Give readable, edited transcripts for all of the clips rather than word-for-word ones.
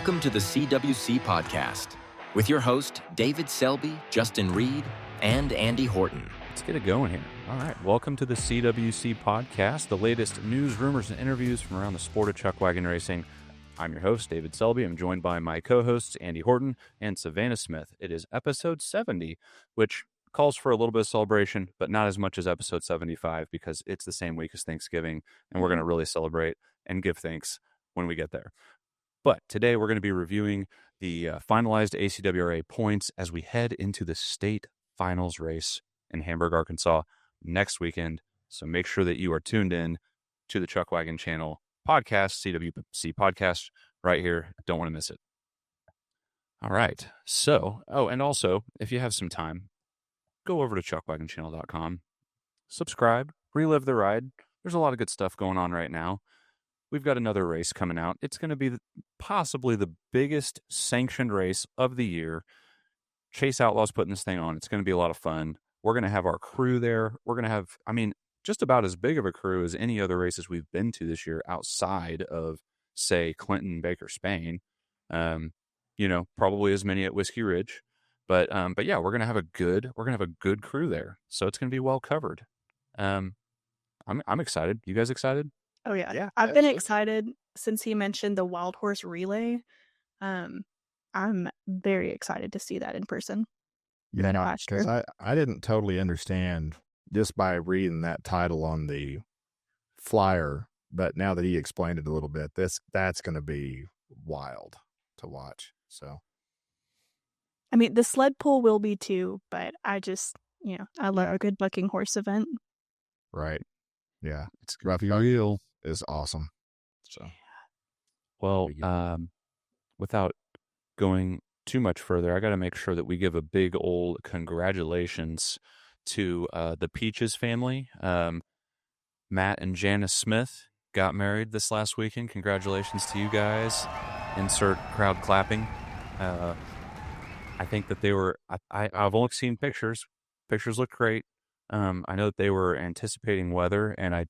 Welcome to the CWC Podcast with your host, David Selby, Justin Reed, and Andy Horton. Let's get it going here. All right. Welcome to the CWC Podcast, the latest news, rumors, and interviews from around the sport of Chuckwagon racing. I'm your host, David Selby. I'm joined by my co-hosts, Andy Horton and Savannah Smith. It is episode 70, which calls for a little bit of celebration, but not as much as episode 75 because it's the same week as Thanksgiving, and we're going to really celebrate and give thanks when we get there. But today we're going to be reviewing the finalized ACWRA points as we head into the state finals race in Hamburg, Arkansas next weekend. So make sure that you are tuned in to the Chuckwagon channel podcast, CWC Podcast, right here. Don't want to miss it. All right. So, and also, if you have some time, go over to chuckwagonchannel.com, subscribe, relive the ride. There's a lot of good stuff going on right now. We've got another race coming out. It's going to be possibly the biggest sanctioned race of the year. Chase Outlaw's putting this thing on. It's going to be a lot of fun. We're going to have our crew there. We're going to have, just about as big of a crew as any other races we've been to this year outside of, say, Clinton, Baker, Spain. Probably as many at Whiskey Ridge. But yeah, we're going to have a good crew there. So it's going to be well covered. I'm excited. You guys excited? Oh, yeah. I've been excited since he mentioned the Wild Horse Relay. I'm very excited to see that in person. Yeah, because I didn't totally understand just by reading that title on the flyer, but now that he explained it a little bit, that's going to be wild to watch. So, the sled pull will be too, but I just, I love a good bucking horse event. Right. Yeah. It's Rough Hill is awesome. So, well, without going too much further, I got to make sure that we give a big old congratulations to the Peaches family. Matt and Janice Smith got married this last weekend. Congratulations to you guys. Insert crowd clapping. I think that they were, I've only seen pictures. Pictures look great. I know that they were anticipating weather, and I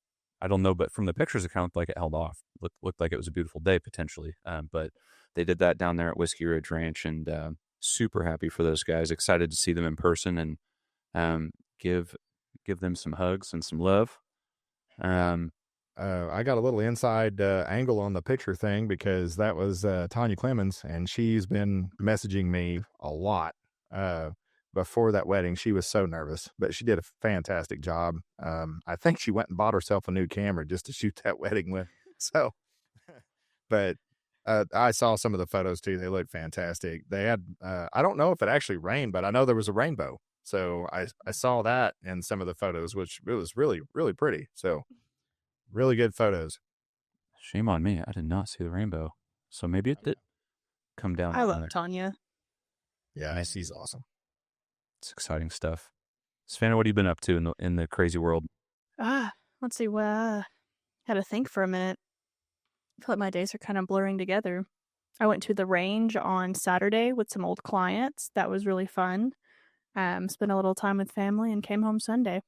don't know, but from the pictures, it kind of looked like it held off. Looked like it was a beautiful day, potentially. But they did that down there at Whiskey Ridge Ranch, and super happy for those guys. Excited to see them in person and give them some hugs and some love. I got a little inside angle on the picture thing because that was Tanya Clemens, and she's been messaging me a lot before that wedding. She was so nervous, but she did a fantastic job. I think she went and bought herself a new camera just to shoot that wedding with. So, but I saw some of the photos too. They looked fantastic. They had, I don't know if it actually rained, but I know there was a rainbow. So I saw that in some of the photos, which it was really, really pretty. So really good photos. Shame on me. I did not see the rainbow. So maybe it did come down. I love Tanya. Yeah, she's awesome. It's exciting stuff. Savannah, what have you been up to in the crazy world? Let's see. Well, had to think for a minute. I feel like my days are kind of blurring together. I went to the range on Saturday with some old clients. That was really fun. Spent a little time with family and came home Sunday.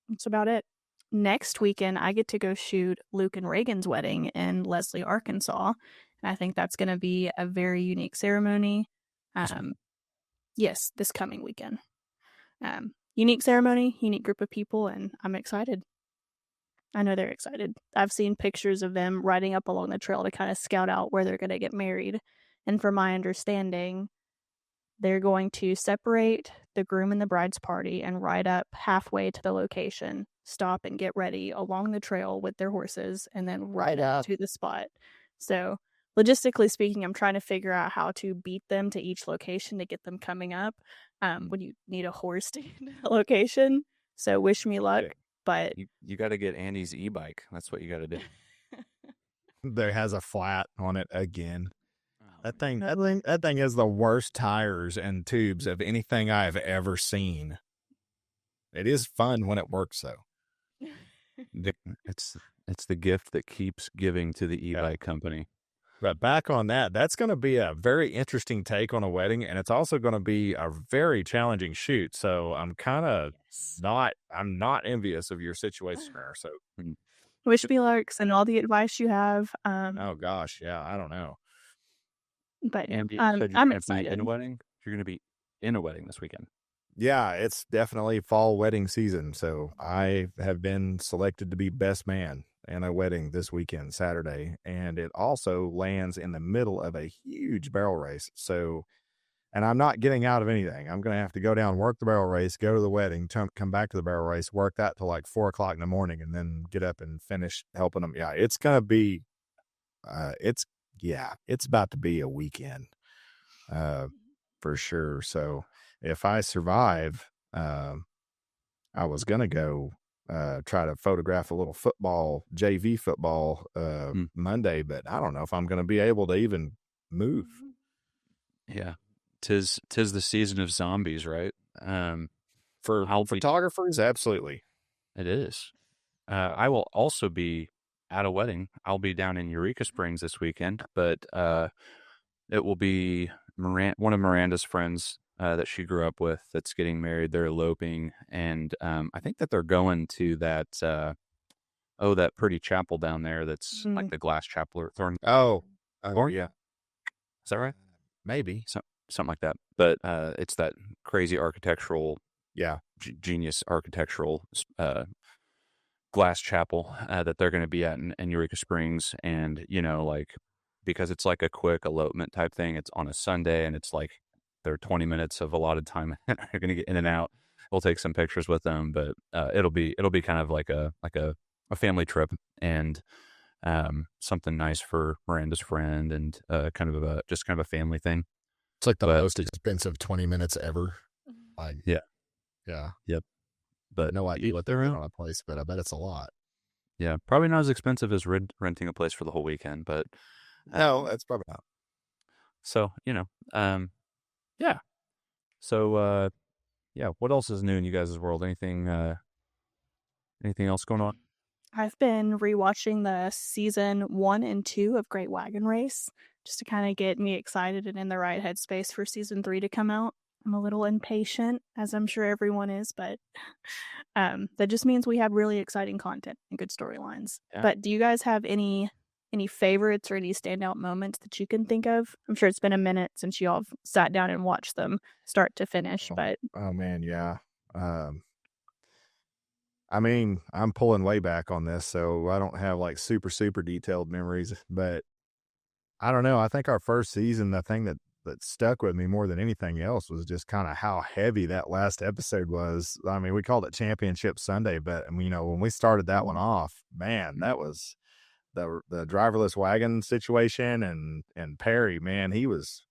That's about it. Next weekend, I get to go shoot Luke and Reagan's wedding in Leslie, Arkansas. And I think that's going to be a very unique ceremony. Yes, this coming weekend. Unique ceremony, unique group of people, and I'm excited. I know they're excited. I've seen pictures of them riding up along the trail to kind of scout out where they're going to get married. And from my understanding, they're going to separate the groom and the bride's party and ride up halfway to the location, stop and get ready along the trail with their horses, and then ride up to the spot. So logistically speaking, I'm trying to figure out how to beat them to each location to get them coming up when you need a horse to get to the location. So wish me luck. But you got to get Andy's e-bike. That's what you got to do. There has a flat on it again. That thing is the worst tires and tubes of anything I've ever seen. It is fun when it works, though. It's the gift that keeps giving to the e-bike company. But back on that's going to be a very interesting take on a wedding, and it's also going to be a very challenging shoot. So I'm kind of I'm not envious of your situation there. So wish me luck and all the advice you have. Oh gosh, yeah, I don't know. But And you said you're I'm going to be in excited. a wedding? You're going to be in a wedding this weekend. Yeah, it's definitely fall wedding season. So I have been selected to be best man in a wedding this weekend, Saturday. And it also lands in the middle of a huge barrel race. So, and I'm not getting out of anything. I'm going to have to go down, work the barrel race, go to the wedding, come back to the barrel race, work that till like 4:00 in the morning, and then get up and finish helping them. Yeah, it's going to be, it's about to be a weekend, for sure. So if I survive, I was going to go try to photograph a little JV football Monday, but I don't know if I'm going to be able to even move. Yeah. Tis the season of zombies, right? For photographers, absolutely. It is. I will also be at a wedding. I'll be down in Eureka Springs this weekend, but it will be one of Miranda's friends that she grew up with that's getting married. They're eloping, and I think that they're going to that that pretty chapel down there that's like the glass chapel or Thorn. Yeah. Is that right? Maybe. Something like that. But it's that crazy architectural, genius architectural glass chapel that they're going to be at in Eureka Springs. And, because it's like a quick elopement type thing, it's on a Sunday and it's like they're 20 minutes of allotted time. They're going to get in and out. We'll take some pictures with them, but it'll be kind of like a family trip and something nice for Miranda's friend and kind of a family thing. It's like the most expensive 20 minutes ever. Yeah. Yep. But no idea what they're on a place, but I bet it's a lot. Yeah, probably not as expensive as renting a place for the whole weekend, but no, that's probably not. So yeah. So what else is new in you guys' world? Anything else going on? I've been rewatching the season 1 and 2 of Great Wagon Race just to kind of get me excited and in the right headspace for season 3 to come out. I'm a little impatient, as I'm sure everyone is, but that just means we have really exciting content and good storylines. Yeah. But do you guys have any favorites or any standout moments that you can think of? I'm sure it's been a minute since you all have sat down and watched them start to finish, but... Oh, man, yeah. I mean, I'm pulling way back on this, so I don't have like super, super detailed memories, but I don't know. I think our first season, the thing that stuck with me more than anything else was just kind of how heavy that last episode was. I mean, we called it Championship Sunday, but when we started that one off, man, that was the driverless wagon situation and Perry, man, he was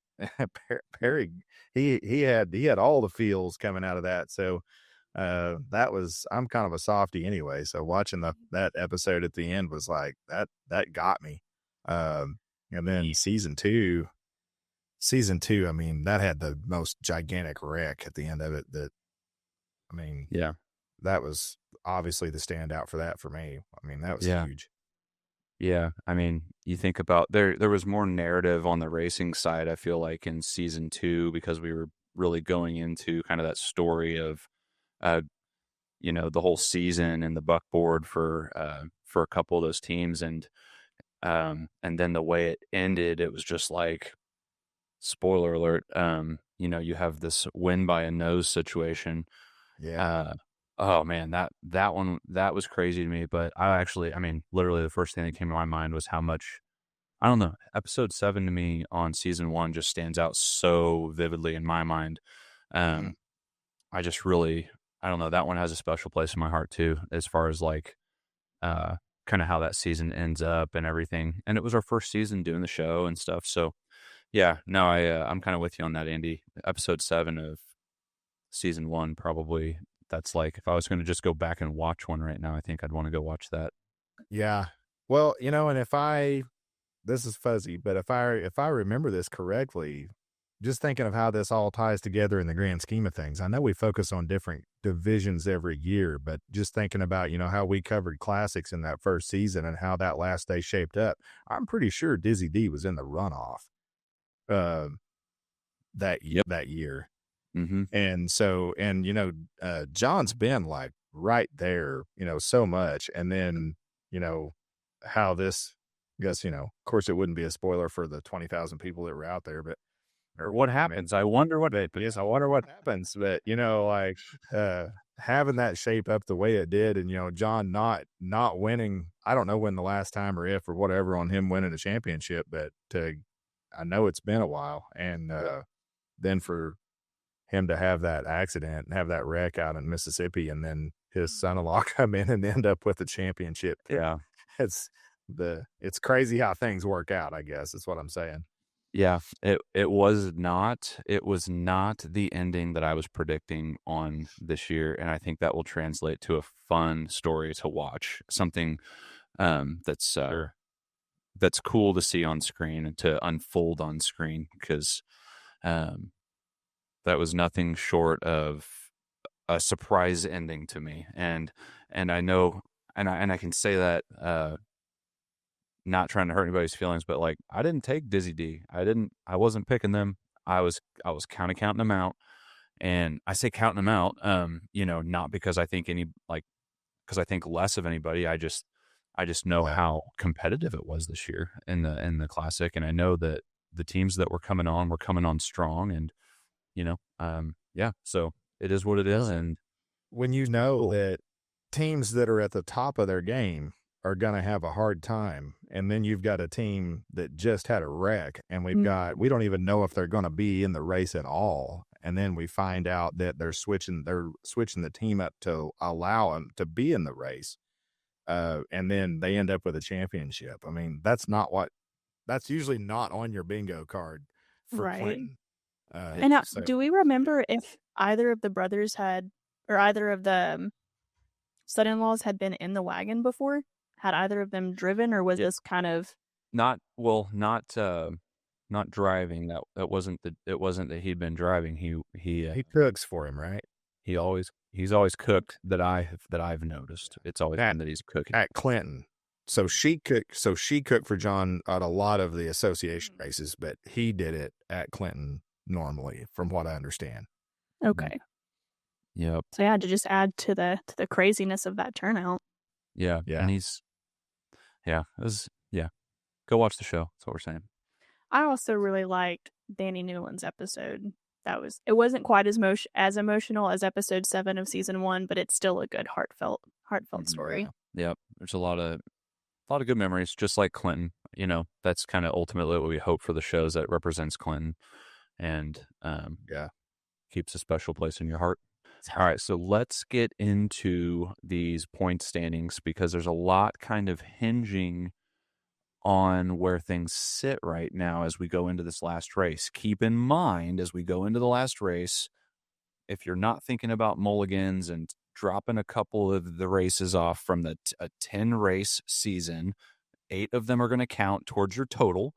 Perry. He had all the feels coming out of that. So that was, I'm kind of a softie anyway. So watching that episode at the end was like, that got me. And then season two, I mean, that had the most gigantic wreck at the end of it that was obviously the standout for that for me. I mean, that was huge. Yeah. I mean, you think about there was more narrative on the racing side, I feel like, in season 2, because we were really going into kind of that story of, the whole season and the buckboard for a couple of those teams. And then the way it ended, it was just like, spoiler alert, you have this win by a nose situation. Yeah. Oh man, that one, that was crazy to me. But literally the first thing that came to my mind was how much, I don't know, episode 7 to me on season 1 just stands out so vividly in my mind. I just really, I don't know, that one has a special place in my heart too, as far as like, kind of how that season ends up and everything. And it was our first season doing the show and stuff. So yeah, no, I'm kind of with you on that, Andy. Episode 7 of season 1, probably, that's like, if I was going to just go back and watch one right now, I think I'd want to go watch that. Yeah. Well, and this is fuzzy, but if I remember this correctly, just thinking of how this all ties together in the grand scheme of things, I know we focus on different divisions every year, but just thinking about, how we covered classics in that first season and how that last day shaped up, I'm pretty sure Dizzy D was in the runoff that year. Mm-hmm. And so, John's been like right there, so much. And then, how this guess, of course it wouldn't be a spoiler for the 20,000 people that were out there, but Or what happens? I wonder what yes, I wonder what happens. But like having that shape up the way it did, and John not winning. I don't know when the last time or if or whatever on him winning a championship, but I know it's been a while, and then for him to have that accident and have that wreck out in Mississippi, and then his son-in-law come in and end up with a championship. Yeah, it's crazy how things work out. I guess is what I'm saying. Yeah, it was not the ending that I was predicting on this year, and I think that will translate to a fun story to watch. Something that's cool to see on screen and to unfold on screen, because that was nothing short of a surprise ending to me, and I know, and I can say that. Not trying to hurt anybody's feelings, but like, I didn't take Dizzy D. I wasn't picking them. I was kind of counting them out, and I say counting them out, not because I think because I think less of anybody. I just know how competitive it was this year in the classic, and I know that the teams that were coming on strong, and so it is what it is. And when that teams that are at the top of their game are going to have a hard time, and then you've got a team that just had a wreck, and we don't even know if they're going to be in the race at all, and then we find out that they're switching the team up to allow them to be in the race, and then they end up with a championship. I mean, that's usually not on your bingo card for Clinton. And now, do we remember if either of the brothers or either of the son-in-laws had been in the wagon before? Had either of them driven, or was this kind of not driving? It wasn't that he'd been driving. He cooks for him, right? He's always cooked that I've noticed. It's always been that he's cooking at Clinton. So she cooked for John at a lot of the association races, but he did it at Clinton normally, from what I understand. Okay. Yep. So to just add to the craziness of that turnout. Yeah. And go watch the show. That's what we're saying. I also really liked Danny Newland's episode. It wasn't quite as emotional as episode 7 of season 1, but it's still a good heartfelt story. Yep. There's a lot of good memories, just like Clinton. That's kind of ultimately what we hope for the shows, that represents Clinton, and keeps a special place in your heart. All right, so let's get into these point standings, because there's a lot kind of hinging on where things sit right now as we go into this last race. Keep in mind, as we go into the last race, if you're not thinking about mulligans and dropping a couple of the races off from a 10-race season, 8 of them are going to count towards your total,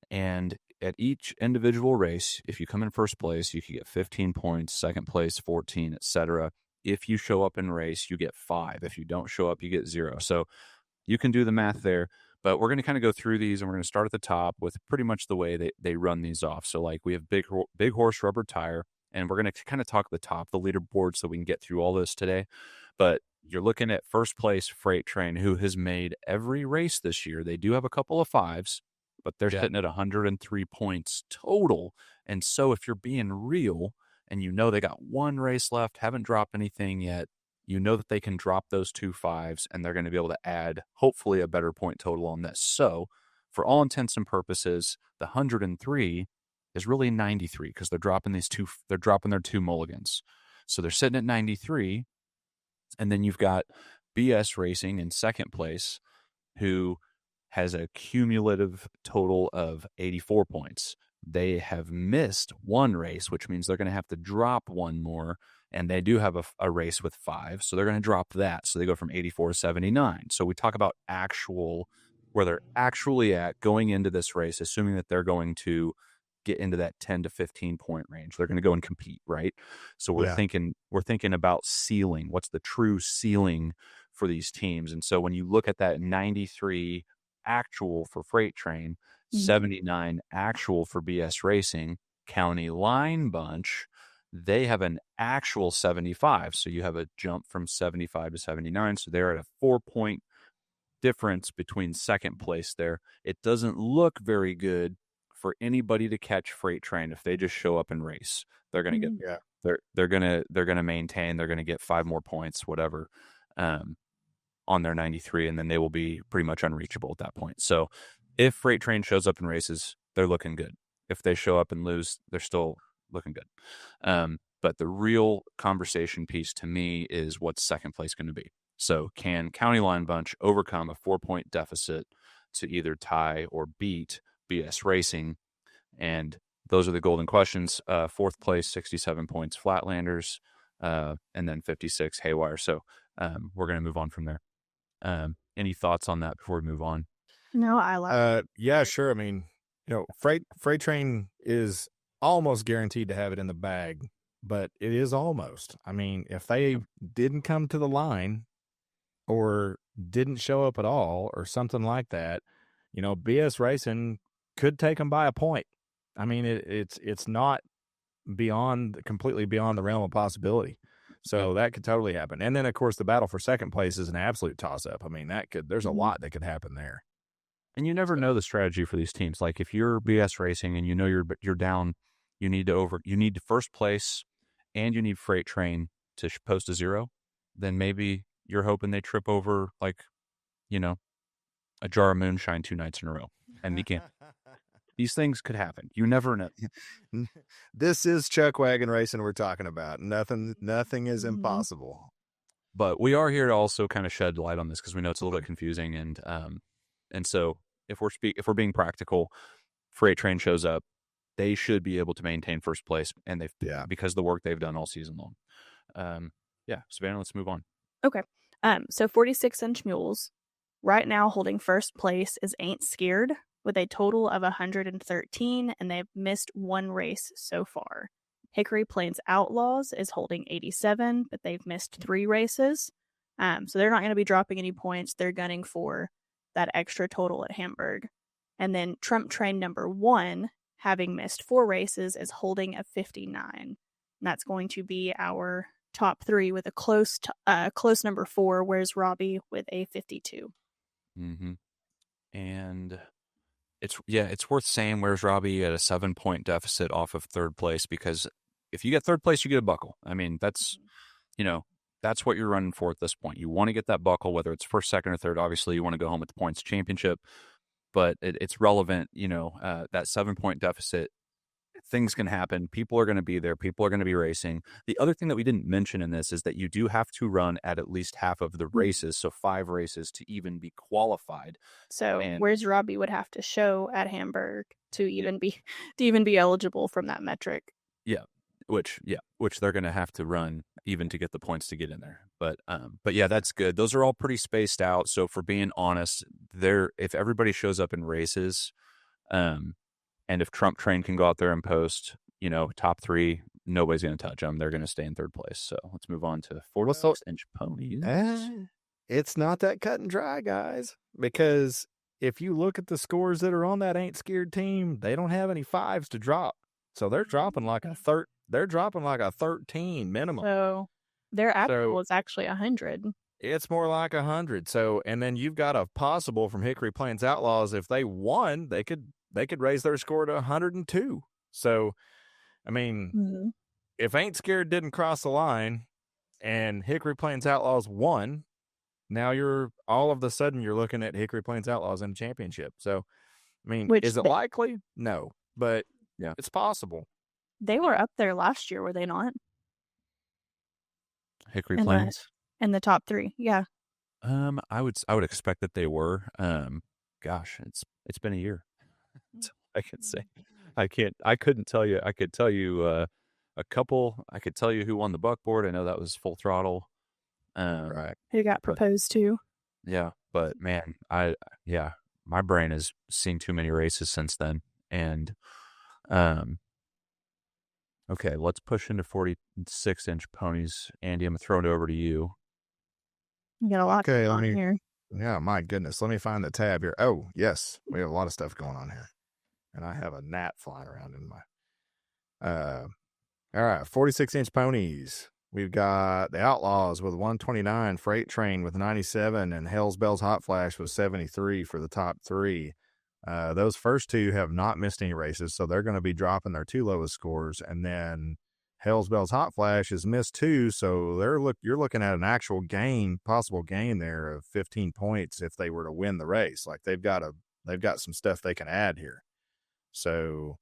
and at each individual race, if you come in first place, you can get 15 points, second place, 14, etc. If you show up in race, you get 5. If you don't show up, you get 0. So you can do the math there, but we're going to kind of go through these, and we're going to start at the top with pretty much the way they run these off. So like, we have big horse rubber tire, and we're going to kind of talk at the top, the leaderboard, so we can get through all this today. But you're looking at first place Freight Train, who has made every race this year. They do have a couple of 5s, but they're sitting at 103 points total. And so if you're being real, and they got 1 race left, haven't dropped anything yet, that they can drop those 2 5s, and they're going to be able to add, hopefully, a better point total on this. So for all intents and purposes, the 103 is really 93, because they're dropping their 2 mulligans. So they're sitting at 93. And then you've got BS Racing in second place, who has a cumulative total of 84 points. They have missed 1 race, which means they're going to have to drop 1 more, and they do have a race with 5, so they're going to drop that. So they go from 84 to 79. So we talk about where they're actually at going into this race, assuming that they're going to get into that 10 to 15 point range. They're going to go and compete, right? So we're thinking about ceiling. What's the true ceiling for these teams? And so when you look at that 93 actual for Freight Train, 79 actual for BS Racing, County Line Bunch, they have an actual 75. So you have a jump from 75 to 79. So they're at a 4-point difference between second place there. It doesn't look very good for anybody to catch Freight Train if they just show up and race. They're going to get they're going to maintain, they're going to get 5 more points, whatever, on their 93, and then they will be pretty much unreachable at that point. So if Freight Train shows up and races, they're looking good. If they show up and lose, they're still looking good. But the real conversation piece to me is what's second place going to be. So can County Line Bunch overcome a 4-point deficit to either tie or beat BS Racing? And those are the golden questions. Fourth place, 67 points, Flatlanders, and then 56 Haywire. So we're going to move on from there. Any thoughts on that before we move on? No, I love it. Yeah, sure. I mean, Freight Train is almost guaranteed to have it in the bag, but it is almost. I mean, if they didn't come to the line or didn't show up at all or something like that, BS Racing could take them by a point. I mean, it's not completely beyond the realm of possibility. So that could totally happen. And then, of course, the battle for second place is an absolute toss-up. I mean, there's a lot that could happen there. And you never know the strategy for these teams. Like if you're BS Racing and you're down, you need first place and you need Freight Train to post a 0, then maybe you're hoping they trip over a jar of moonshine 2 nights in a row. And you can't. These things could happen. You never know. This is Chuckwagon racing we're talking about. Nothing is impossible. But we are here to also kind of shed light on this because we know it's a little bit confusing. And so if we're being practical, Freight Train shows up, they should be able to maintain first place, and because of the work they've done all season long. Savannah, let's move on. Okay. So 46-inch mules right now holding first place is Ain't Scared with a total of 113, and they've missed 1 race so far. Hickory Plains Outlaws is holding 87, but they've missed 3 races. So they're not going to be dropping any points. They're gunning for that extra total at Hamburg. And then Trump Train number 1, having missed 4 races, is holding a 59. And that's going to be our top 3 with a close number 4, whereas Robbie with a 52. Mm-hmm. And it's worth saying where's Robbie at a 7-point deficit off of third place, because if you get third place, you get a buckle. I mean, that's what you're running for at this point. You want to get that buckle, whether it's first, second, or third. Obviously, you want to go home with the points championship, but it's relevant. That 7-point deficit, things can happen. People are going to be there. People are going to be racing. The other thing that we didn't mention in this is that you do have to run at least half of the races, so 5 races to even be qualified. So where's Robbie would have to show at Hamburg to even be eligible from that metric. Which they're going to have to run even to get the points to get in there. But yeah, that's good. Those are all pretty spaced out. So for being honest, if everybody shows up in races, and if Trump Train can go out there and post, top 3, nobody's going to touch them. They're going to stay in third place. So let's move on to 46-inch ponies. It's not that cut and dry, guys, because if you look at the scores that are on that Ain't Scared team, they don't have any 5s to drop. So they're dropping like a 13 minimum. So their actual is actually 100. It's more like 100. So, and then you've got a possible from Hickory Plains Outlaws. If they won, they could raise their score to 102. So, I mean, if Ain't Scared didn't cross the line and Hickory Plains Outlaws won, now all of a sudden you're looking at Hickory Plains Outlaws in a championship. So, I mean, is it likely? No, but yeah, it's possible. They were up there last year, were they not? Hickory Plains? In the top 3, yeah. I would expect that they were. Gosh, it's been a year. I can say. I couldn't tell you. I could tell you a couple. I could tell you who won the buckboard. I know that was Full Throttle. Right. Who got proposed to. Yeah, but man, my brain has seen too many races since then. And okay, let's push into 46-inch ponies. Andy, I'm going to throw it over to you. You got a lot going on here. Yeah, my goodness. Let me find the tab here. Oh, yes. We have a lot of stuff going on here. And I have a gnat flying around in my... all right, 46-inch ponies. we've got the Outlaws with 129, Freight Train with 97, and Hell's Bells Hot Flash with 73 for the top three. Those first two have not missed any races, so they're going to be dropping their two lowest scores. And then Hell's Bells Hot Flash has missed two, so you're looking at an actual possible gain there of 15 points if they were to win the race. Like they've got some stuff they can add here. So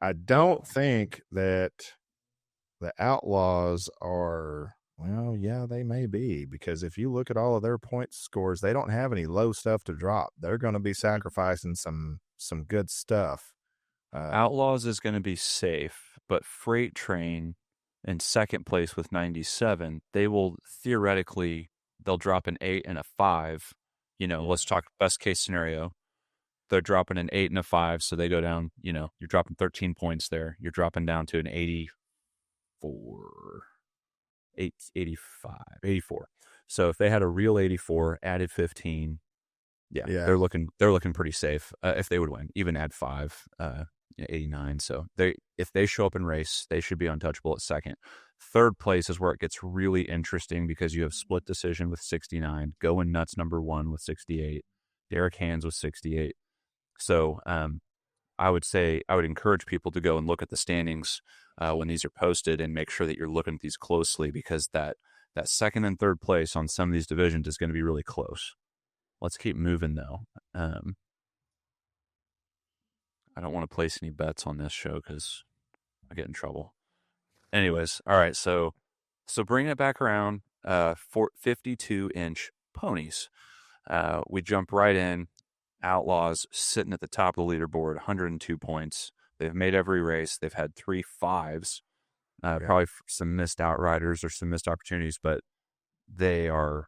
I don't think that the Outlaws are, well, yeah, they may be, because if you look at all of their point scores, they don't have any low stuff to drop. They're going to be sacrificing some good stuff. Outlaws is going to be safe, but Freight Train in second place with 97, they'll drop an 8 and a 5. Let's talk best case scenario. They're dropping an 8 and a 5, so they go down, you're dropping 13 points there. You're dropping down to an 84. So if they had a real 84, added 15, they're looking pretty safe if they would win. Even add 5, 89. So if they show up and race, they should be untouchable at second. Third place is where it gets really interesting because you have Split Decision with 69, Going Nuts number 1 with 68, Derek Hands with 68. So I would encourage people to go and look at the standings when these are posted and make sure that you're looking at these closely, because that second and third place on some of these divisions is going to be really close. Let's keep moving though. I don't want to place any bets on this show because I get in trouble. Anyways, all right. So bringing it back around, 52-inch ponies. We jump right in. Outlaws sitting at the top of the leaderboard, 102 points. They've made every race. They've had 3 5s, probably some missed outriders or some missed opportunities, but they're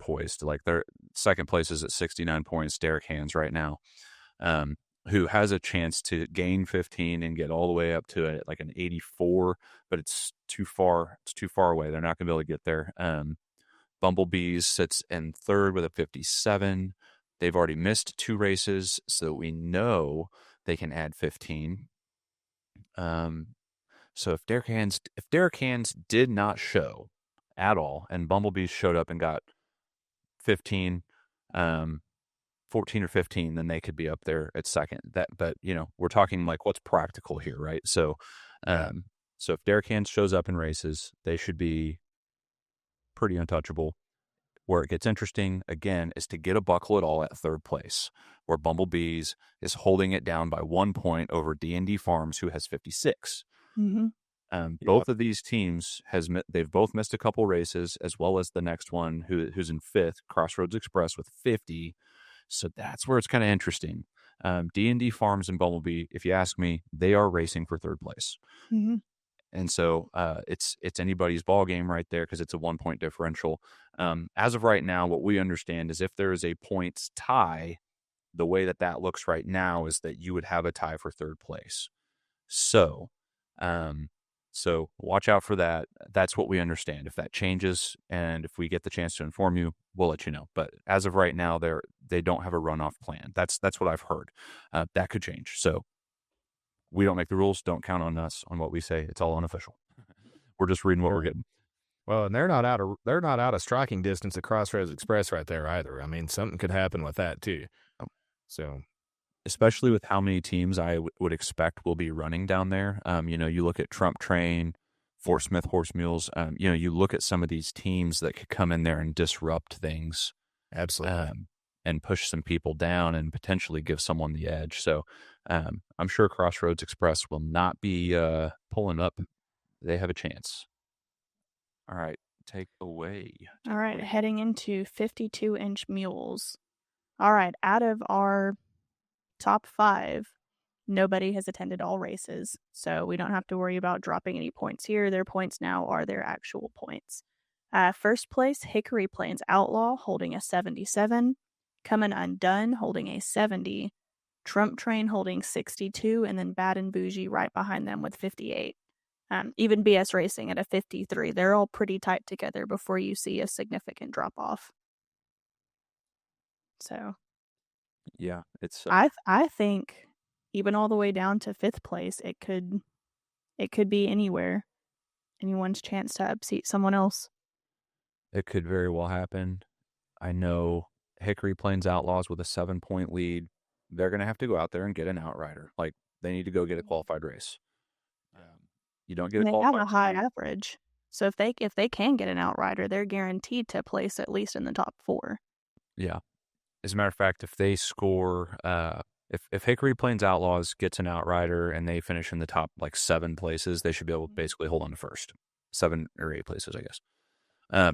poised. Like their second place is at 69 points. Derek Hands right now, who has a chance to gain 15 and get all the way up to like an 84, but it's too far. It's too far away. They're not going to be able to get there. Bumblebees sits in third with a 57. They've already missed 2 races, so we know they can add 15. So if Derek Hands did not show at all, and Bumblebees showed up and got 15, 14 or 15, then they could be up there at second. But we're talking like what's practical here, right? So if Derek Hands shows up in races, they should be pretty untouchable. Where it gets interesting, again, is to get a buckle at all at third place, where Bumblebees is holding it down by 1 point over D&D Farms, who has 56. Mm-hmm. Both of these teams, they've both missed a couple races, as well as the next one, who's in fifth, Crossroads Express, with 50. So that's where it's kind of interesting. D&D Farms and Bumblebee, if you ask me, they are racing for third place. Mm-hmm. And so it's anybody's ball game right there, because it's a 1 point differential. As of right now, what we understand is if there is a points tie, the way that looks right now is that you would have a tie for third place. So watch out for that. That's what we understand. If that changes and if we get the chance to inform you, we'll let you know. But as of right now, they don't have a runoff plan. That's what I've heard. That could change. So we don't make the rules. Don't count on us on what we say. It's all unofficial. We're just reading what we're getting. Well, and they're not out of striking distance at Crossroads Express right there either. I mean, something could happen with that too. So, especially with how many teams I would expect will be running down there. You look at Trump Train, Fort Smith Horse Mules. You look at some of these teams that could come in there and disrupt things. Absolutely. And push some people down and potentially give someone the edge. So I'm sure Crossroads Express will not be pulling up. They have a chance. All right, take away. All right, heading into 52-inch mules. All right, out of our top 5, nobody has attended all races, so we don't have to worry about dropping any points here. Their points now are their actual points. First place, Hickory Plains Outlaw, holding a 77. Coming Undone, holding a 70. Trump Train holding 62, and then Bad and Bougie right behind them with 58. Even BS Racing at a 53. They're all pretty tight together before you see a significant drop-off. So, yeah, it's. I think even all the way down to 5th place, it could be anywhere. anyone's chance to upseat someone else. It could very well happen. I know Hickory Plains Outlaws with a 7-point lead. They're going to have to go out there and get an outrider. Like, they need to go get a qualified race. You don't get And a they have qualified a high race. average. So if they can get an outrider, they're guaranteed to place at least in the top 4. Yeah. As a matter of fact, if they score, if Hickory Plains Outlaws gets an outrider and they finish in the top like 7 places, they should be able to basically hold on to first. 7 or 8 places, I guess.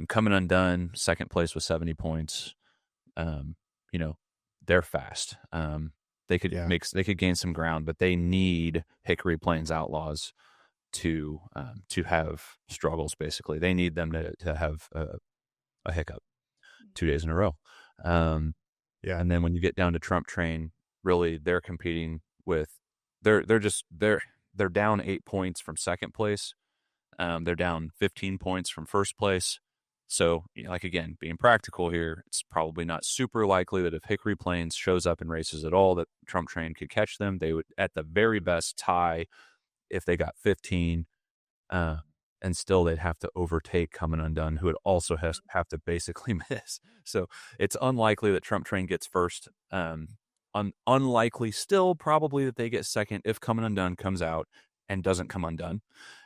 Coming Undone, second place with 70 points. They're fast. They could gain some ground, but they need Hickory Plains Outlaws to have struggles. Basically, they need them to have a hiccup 2 days in a row. And then when you get down to Trump Train, really they're competing with they're down 8 points from second place. They're down 15 points from first place. So, again, being practical here, it's probably not super likely that if Hickory Plains shows up in races at all, that Trump Train could catch them. They would, at the very best, tie if they got 15, and still they'd have to overtake Coming Undone, who would also have to basically miss. So it's unlikely that Trump Train gets first. Unlikely still probably that they get second if Coming Undone comes out and doesn't come undone.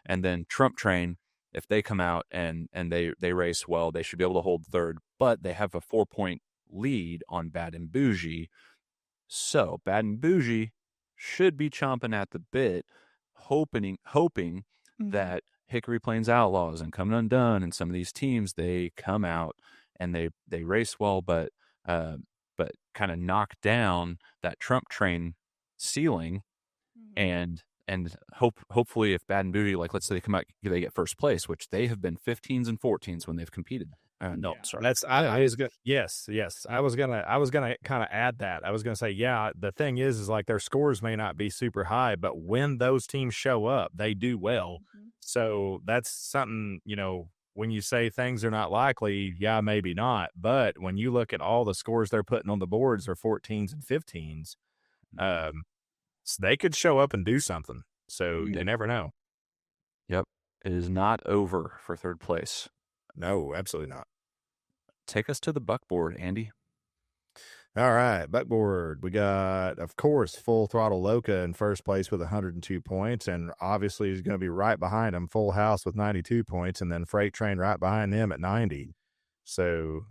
And then Trump Train, if they come out and they race well, they should be able to hold third, but they have a 4-point lead on Bad and Bougie. So Bad and Bougie should be chomping at the bit, hoping that Hickory Plains Outlaws and Coming Undone and some of these teams, they come out and they race well, but kind of knock down that Trump Train ceiling, and hopefully if Bad and Bougie, like let's say they come out, they get first place, which they have been 15s and 14s when they've competed. Sorry. That's I was gonna yes. I was gonna kind of add that. I was gonna say, the thing is like their scores may not be super high, but when those teams show up, they do well. So that's something, when you say things are not likely, maybe not. But when you look at all the scores they're putting on the boards are 14s and 15s, so they could show up and do something. So you never know. Yep. It is not over for third place. No, absolutely not. Take us to the buckboard, Andy. All right, buckboard. We got, of course, Full Throttle Loca in first place with 102 points, and obviously he's going to be right behind him, Full House with 92 points, and then Freight Train right behind him at 90. So,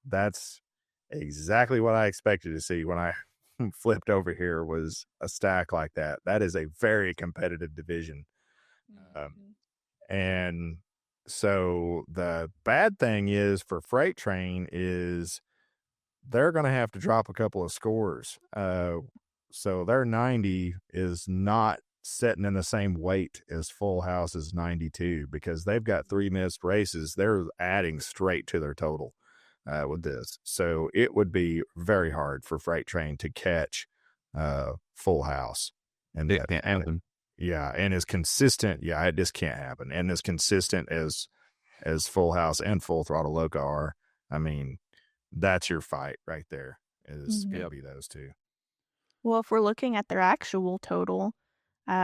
that's exactly what I expected to see when I flipped over here, was a stack like that. That is a very competitive division. And so the bad thing is for Freight Train is they're going to have to drop a couple of scores. So their 90 is not sitting in the same weight as Full House's 92 because they've got 3 missed races. They're adding straight to their total with this. So it would be very hard for Freight Train to catch Full House. And it can't happen. Yeah, and as consistent, it just can't happen. And as consistent as Full House and Full Throttle Loca are, that's your fight right there, is going to be those two. Well, if we're looking at their actual total,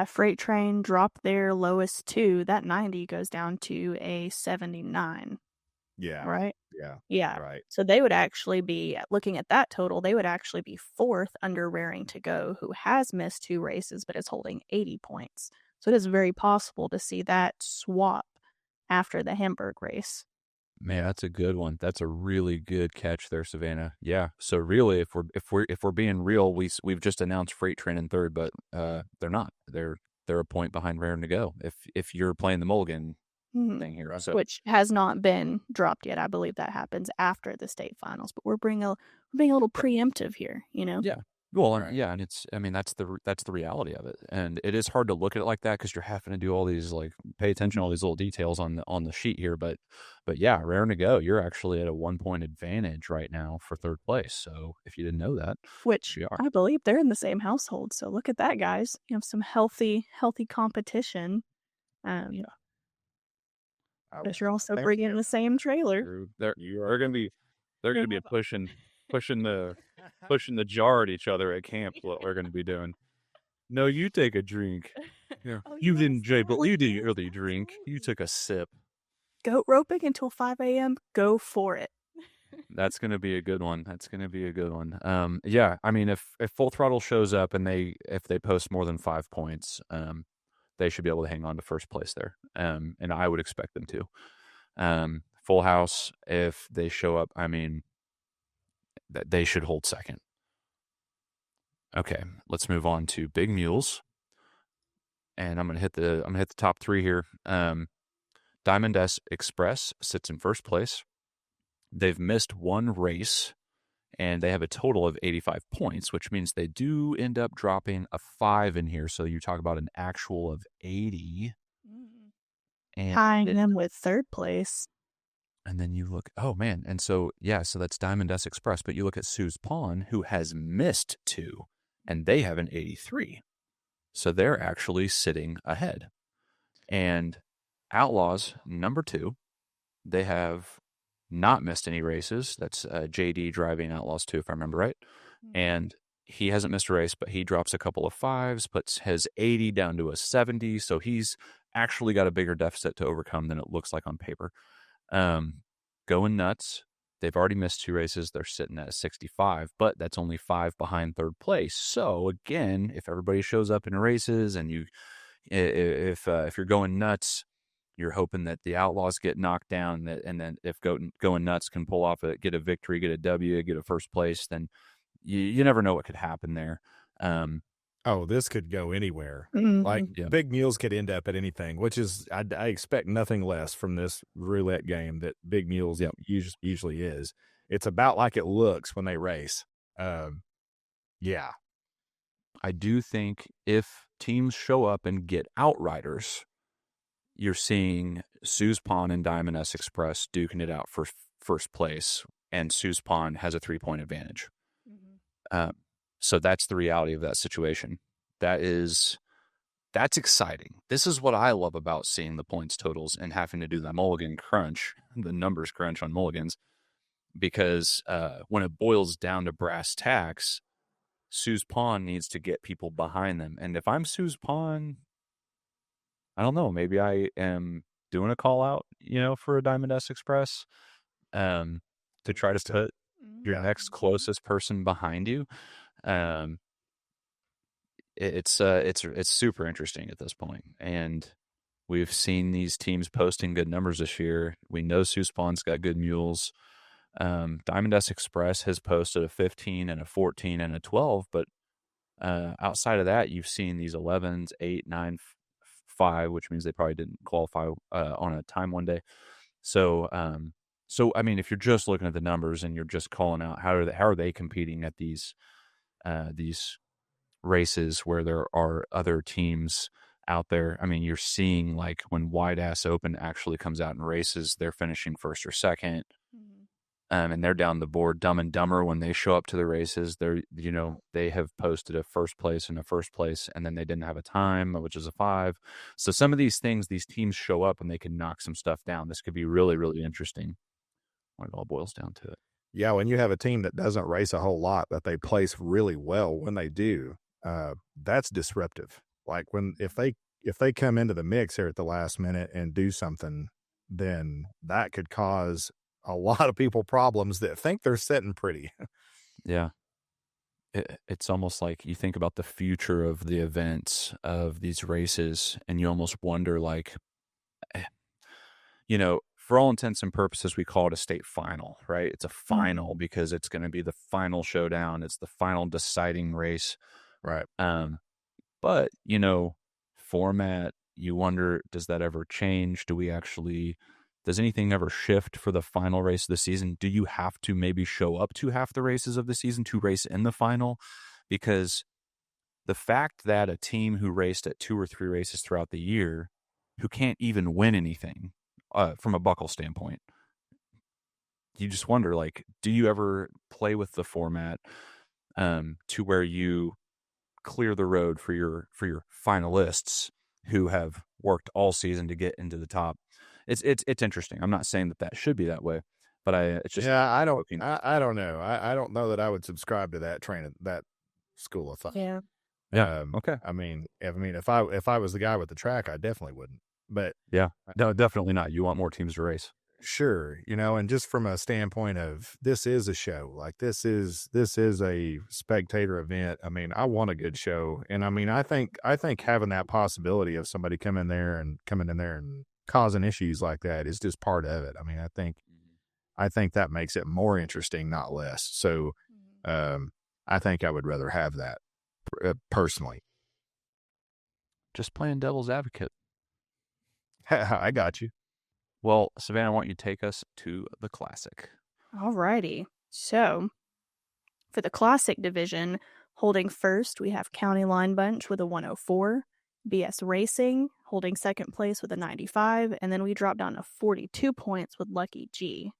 Freight Train dropped their lowest 2. That 90 goes down to a 79. Yeah. Right? Yeah. Right. So they would actually be, looking at that total, they would actually be 4th under Raring to Go, who has missed 2 races but is holding 80 points. So it is very possible to see that swap after the Hamburg race. Man, that's a good one. That's a really good catch there, Savannah. Yeah. So really, if we're being real, we've just announced Freight Train in third, but they're not. They're a point behind Raring to Go. If you're playing the mulligan thing here, so. Which has not been dropped yet. I believe that happens after the state finals, but we're being a little preemptive here, Yeah. Well, and it's, that's the reality of it, and it is hard to look at it like that because you're having to do all these, pay attention to all these little details on the sheet here, but yeah, Raring to Go, you're actually at a 1-point advantage right now for third place. So if you didn't know that, which I believe they're in the same household. So look at that, guys. You have some healthy competition. But you're also bringing in the same trailer. They're going to be pushing the jar at each other at camp. What we're going to be doing. No, you take a drink. Yeah. Oh, You you didn't, Jay, but you didn't understand? really drink. You took a sip. Goat roping until 5 a.m. Go for it. That's going to be a good one. Yeah, I mean, if Full Throttle shows up and if they post more than 5 points, they should be able to hang on to first place there. And I would expect them to. Full House, if they show up, I mean, they should hold second. Okay, let's move on to Big Mules, and I'm gonna hit the top 3 here. Diamond S Express sits in first place. They've missed 1 race, and they have a total of 85 points, which means they do end up dropping a 5 in here. So you talk about an actual of 80. And Tying them with third place. And then you look, oh man. And so, yeah, so that's Diamond S Express. But you look at Sue's Pawn, who has missed 2, and they have an 83. So they're actually sitting ahead. And Outlaws, number 2, they have not missed any races. That's JD driving Outlaws 2, if I remember right. And he hasn't missed a race, but he drops a couple of 5s, puts his 80 down to a 70. So he's actually got a bigger deficit to overcome than it looks like on paper. Going Nuts, they've already missed 2 races. They're sitting at a 65, but that's only 5 behind third place. So again, if everybody shows up in races and if you're going Nuts, you're hoping that the Outlaws get knocked down, and then if going Nuts can pull off get a victory, get a W, get a first place, then you never know what could happen there. Oh, this could go anywhere. Mm-hmm. Like Big Mules could end up at anything, which is I expect nothing less from this roulette game that Big Mules usually is. It's about like it looks when they race. Yeah. I do think if teams show up and get outriders, you're seeing Sue's Pawn and Diamond S Express duking it out for first place, and Sue's Pawn has a 3-point advantage. So that's the reality of that situation. That's exciting. This is what I love about seeing the points totals and having to do the mulligan crunch, the numbers crunch on mulligans, because when it boils down to brass tacks, Sue's Pawn needs to get people behind them. And if I'm Sue's Pawn, I don't know, maybe I am doing a call out, for a Diamond S Express to try to put your next closest person behind you. It's super interesting at this point, and we've seen these teams posting good numbers this year. We know Sue's Pawn's got good mules. Diamond S Express has posted a 15 and a 14 and a 12, but outside of that, you've seen these 11s, 8, 9, 5, which means they probably didn't qualify on a time one day. So I mean, if you're just looking at the numbers and you're just calling out how are they competing at these races where there are other teams out there. I mean, you're seeing like when Wide Ass Open actually comes out and races, they're finishing first or second. And they're down the board. Dumb and Dumber, when they show up to the races, they have posted a first place and a first place, and then they didn't have a time, which is a 5. So some of these things, these teams show up and they can knock some stuff down. This could be really, really interesting when it all boils down to it. Yeah, when you have a team that doesn't race a whole lot, that they place really well when they do, that's disruptive. Like if they come into the mix here at the last minute and do something, then that could cause a lot of people problems that think they're sitting pretty. Yeah. It's almost like you think about the future of the events of these races, and you almost wonder, like, for all intents and purposes, we call it a state final, right? It's a final because it's going to be the final showdown. It's the final deciding race. Right. But, format, you wonder, does that ever change? Does anything ever shift for the final race of the season? Do you have to maybe show up to half the races of the season to race in the final? Because the fact that a team who raced at 2 or 3 races throughout the year, who can't even win anything from a buckle standpoint, you just wonder, like, do you ever play with the format to where you clear the road for your finalists who have worked all season to get into the top? It's interesting. I'm not saying that should be that way, but it's just I don't know. I don't know that I would subscribe to that school of thought. Yeah. Yeah. Okay. I mean, if I was the guy with the track, I definitely wouldn't. But Yeah. No, definitely not. You want more teams to race. sure, and just from a standpoint of this is a show, like this is a spectator event. I mean, I want a good show, and I mean, I think having that possibility of somebody coming in there and causing issues like that is just part of it. I mean, I think that makes it more interesting, not less. So, I think I would rather have that personally. Just playing devil's advocate. I got you. Well, Savannah, I want you to take us to the Classic. Alrighty. So, for the Classic division, holding first, we have County Line Bunch with a 104, BS Racing holding second place with a 95, and then we drop down to 42 points with Lucky G.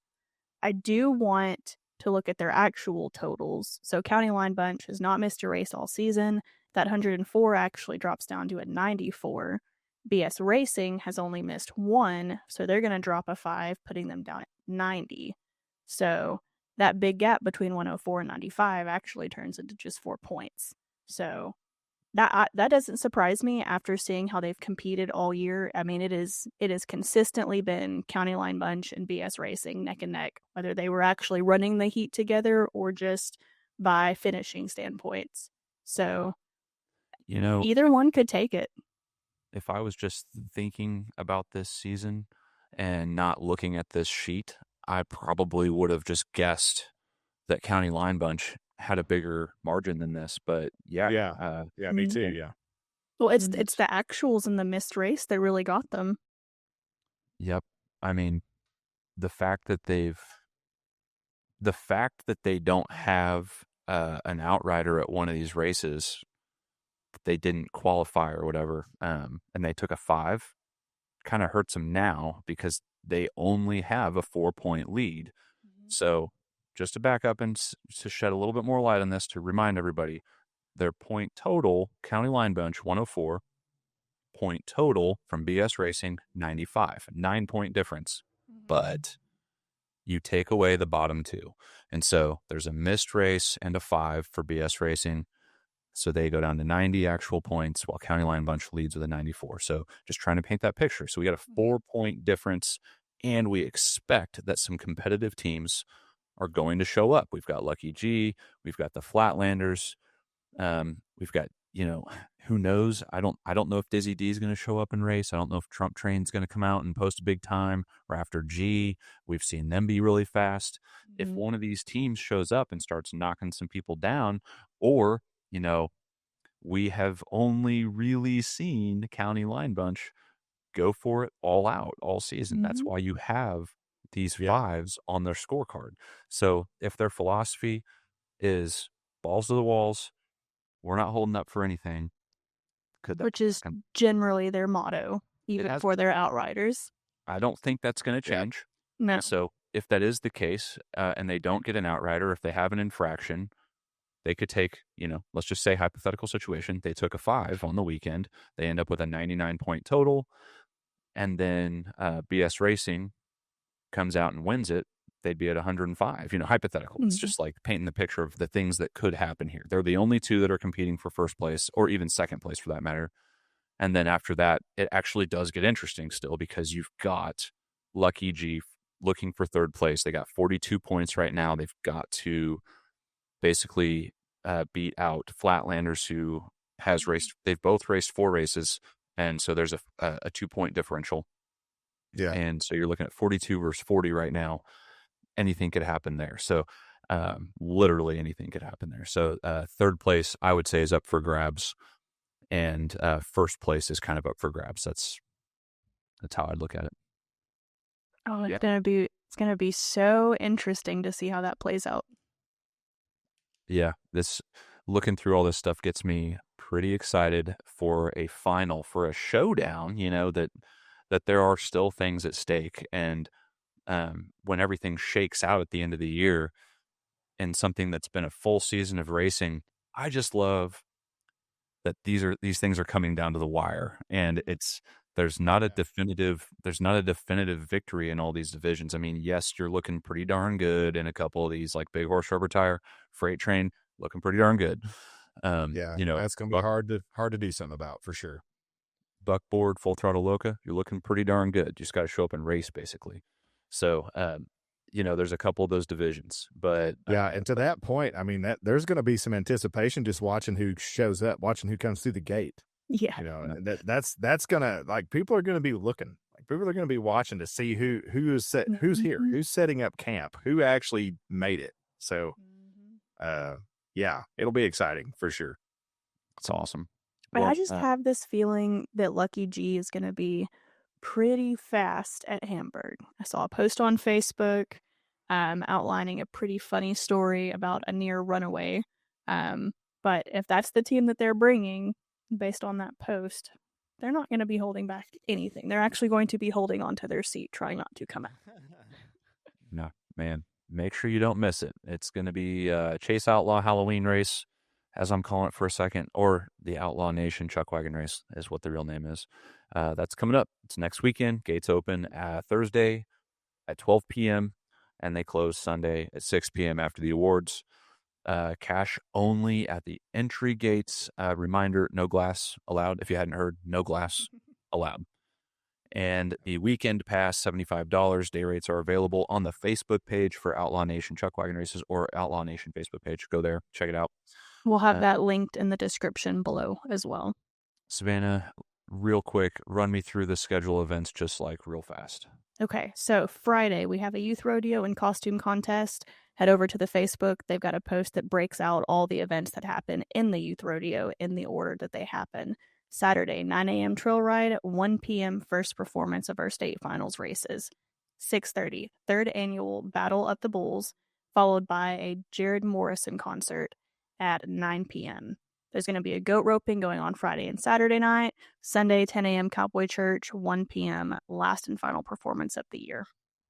I do want to look at their actual totals. So County Line Bunch has not missed a race all season. That 104 actually drops down to a 94. BS Racing has only missed one, so they're going to drop a 5, putting them down at 90. So that big gap between 104 and 95 actually turns into just 4 points. So that doesn't surprise me after seeing how they've competed all year. I mean, it has consistently been County Line Bunch and BS Racing neck and neck, whether they were actually running the heat together or just by finishing standpoints. So, either one could take it. If I was just thinking about this season and not looking at this sheet, I probably would have just guessed that County Line Bunch had a bigger margin than this. But yeah, me too. Yeah. Well, it's the actuals in the missed race that really got them. Yep. I mean, the fact that they don't have an outrider at one of these races, they didn't qualify or whatever, and they took a 5, kind of hurts them now because they only have a 4-point lead. Mm-hmm. So just to back up and to shed a little bit more light on this, to remind everybody, their point total, County Line Bunch 104, point total from BS Racing 95, 9-point difference. Mm-hmm. But you take away the bottom 2. And so there's a missed race and a 5 for BS Racing. So they go down to 90 actual points while County Line Bunch leads with a 94. So just trying to paint that picture. So we got a 4-point difference, and we expect that some competitive teams are going to show up. We've got Lucky G, we've got the Flatlanders, we've got, who knows? I don't know if Dizzy D is going to show up and race. I don't know if Trump Train's going to come out and post a big time, or after G. We've seen them be really fast. Mm-hmm. If one of these teams shows up and starts knocking some people down, or we have only really seen County Line Bunch go for it all out all season. Mm-hmm. That's why you have these 5s on their scorecard. So if their philosophy is balls to the walls, we're not holding up for anything. Which is generally their motto, even for their outriders. I don't think that's going to change. No. So if that is the case, and they don't get an outrider, if they have an infraction, they could take, let's just say hypothetical situation. They took a 5 on the weekend. They end up with a 99-point total. And then BS Racing comes out and wins it. They'd be at 105, hypothetical. Mm-hmm. It's just like painting the picture of the things that could happen here. They're the only 2 that are competing for first place, or even second place for that matter. And then after that, it actually does get interesting still, because you've got Lucky G looking for third place. They got 42 points right now. They've got to basically beat out Flatlanders, who has raced. They've both raced 4 races, and so there's a 2-point differential. Yeah, and so you're looking at 42 versus 40 right now. Anything could happen there. So literally anything could happen there. So third place, I would say, is up for grabs, and first place is kind of up for grabs. That's how I'd look at it. Oh, it's gonna be so interesting to see how that plays out. Yeah, looking through all this stuff gets me pretty excited for a final, for a showdown, that there are still things at stake. And when everything shakes out at the end of the year and something that's been a full season of racing, I just love that these things are coming down to the wire, and there's not a definitive victory in all these divisions. I mean, yes, you're looking pretty darn good in a couple of these, like Big Horse Rubber Tire, Freight Train, looking pretty darn good. That's going to be hard to do something about for sure. Buckboard, Full Throttle Loca, you're looking pretty darn good. You just got to show up and race, basically. So, there's a couple of those divisions, but and to that point, I mean, there's going to be some anticipation just watching who shows up, watching who comes through the gate. Yeah, that's gonna, like, people are going to be looking, like, people are going to be watching to see who's here, who's setting up camp, who actually made it. So, it'll be exciting for sure. It's awesome. But I just have this feeling that Lucky G is going to be pretty fast at Hamburg. I saw a post on Facebook outlining a pretty funny story about a near runaway. But if that's the team that they're bringing, based on that post, they're not going to be holding back anything. They're actually going to be holding on to their seat, trying not to come out. No, man, make sure you don't miss it. It's going to be Chase Outlaw Halloween Race, as I'm calling it for a second, or the Outlaw Nation Chuckwagon Race is what the real name is. That's coming up. It's next weekend. Gates open Thursday at 12 p.m., and they close Sunday at 6 p.m. after the awards. Cash only at the entry gates. Reminder, no glass allowed. If you hadn't heard, no glass allowed. And the weekend pass, $75. Day rates are available on the Facebook page for Outlaw Nation Chuckwagon Races or Outlaw Nation Facebook page. Go there, check it out. We'll have that linked in the description below as well. Savannah, real quick, run me through the schedule of events just like real fast. Okay, so Friday we have a youth rodeo and costume contest. Head over to the Facebook. They've got a post that breaks out all the events that happen in the youth rodeo in the order that they happen. Saturday, 9 a.m. trail ride, 1 p.m. first performance of our state finals races. 6:30, third annual Battle of the Bulls, followed by a Jared Morrison concert at 9 p.m. There's going to be a goat roping going on Friday and Saturday night. Sunday, 10 a.m. Cowboy Church, 1 p.m. last and final performance of the year.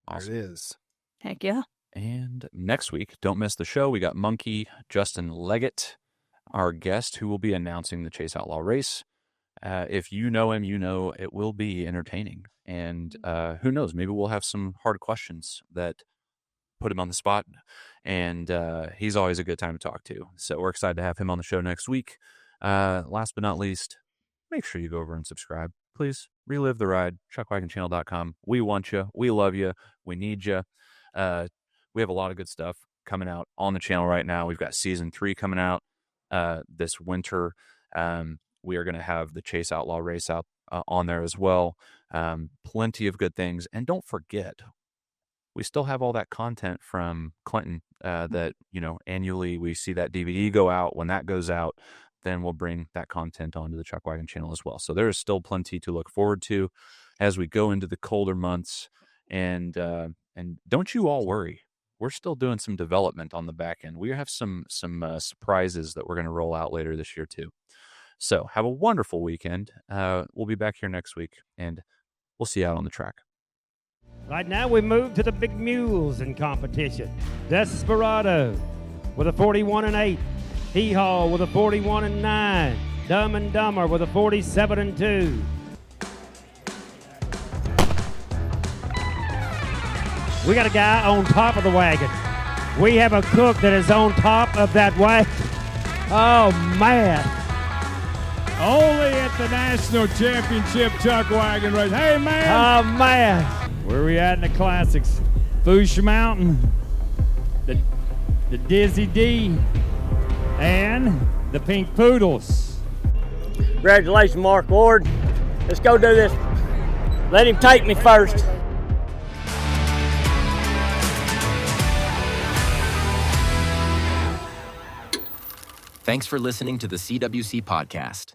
Awesome. There it is. Heck yeah. And next week, don't miss the show. We got Monkey Justin Leggett, our guest, who will be announcing the Chase Outlaw Race. If you know him, you know it will be entertaining. And who knows, maybe we'll have some hard questions that put him on the spot. And he's always a good time to talk to. So we're excited to have him on the show next week. Last but not least, make sure you go over and subscribe. Please relive the ride, chuckwagonchannel.com. We want you. We love you. We need you. We have a lot of good stuff coming out on the channel right now. We've got season 3 coming out this winter. We are going to have the Chase Outlaw Race out on there as well. Plenty of good things. And don't forget, we still have all that content from Clinton that, annually we see that DVD go out. When that goes out, then we'll bring that content onto the Chuckwagon channel as well. So there is still plenty to look forward to as we go into the colder months. And don't you all worry. We're still doing some development on the back end. We have some surprises that we're going to roll out later this year too. So have a wonderful weekend. We'll be back here next week, and we'll see you out on the track. Right now we move to the big mules in competition. Desperado with a 41-8. Hee-Haw with a 41-9. Dumb and Dumber with a 47-2. We got a guy on top of the wagon. We have a cook that is on top of that wagon. Oh, man. Only at the National Championship Chuckwagon Race. Hey, man. Oh, man. Where are we at in the classics? Fuchsia Mountain, the Dizzy D, and the Pink Poodles. Congratulations, Mark Ward. Let's go do this. Let him take me first. Thanks for listening to the CWC Podcast.